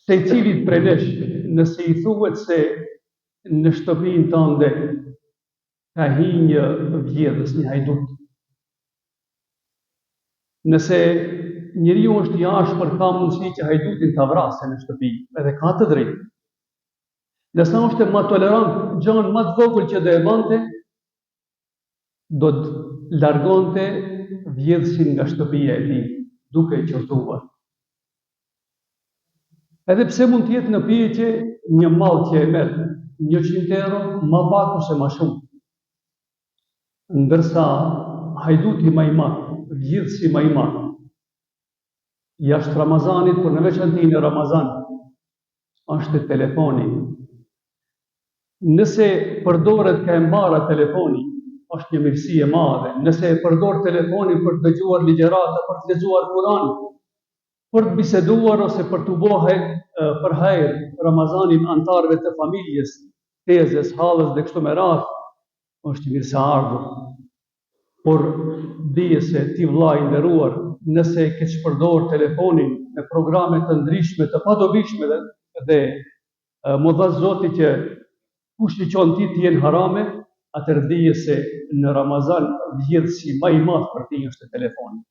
Se i cilit prej nesh, nëse i thuhet se në shtëpinë tënde ka hi një vjedhës, një hajdut. Nëse njeriu është i ashpër, ka mundësi që hajdutin ta vrasë në shtëpi, edhe ka të drejtë. Nëse është më tolerant, gjën më të vogël që do e bënte, do të largonte vjedhësin nga shtëpia e tij, duke e qortuar. Edhe pse mund të jetë në pyetje një mall që e merr 100 euro, më pak ose më shumë. Ndërsa hajduti më i madh, vjedhësi më i madh, jashtë Ramazanit, por në veçantë në Ramazan, është telefoni. Nëse përdoret ka e mbara telefoni, është një mirësi e madhe. Nëse e përdor telefonin për të dëgjuar ligjërata, për të lexuar Kur'an, për të biseduar ose për të bërë për hajër Ramazanin antarëve të familjes, tezes, hallës dhe kështu me radhë, është mirë se ardhur. Por dije se ti vllai i nderuar, nëse ke përdor telefonin në programe të ndryshme, të padobishme dhe më dha Zoti që kush i qon ti të jenë harame, atëherë dije se në Ramazan vjedhësi më i madh për ti është telefoni.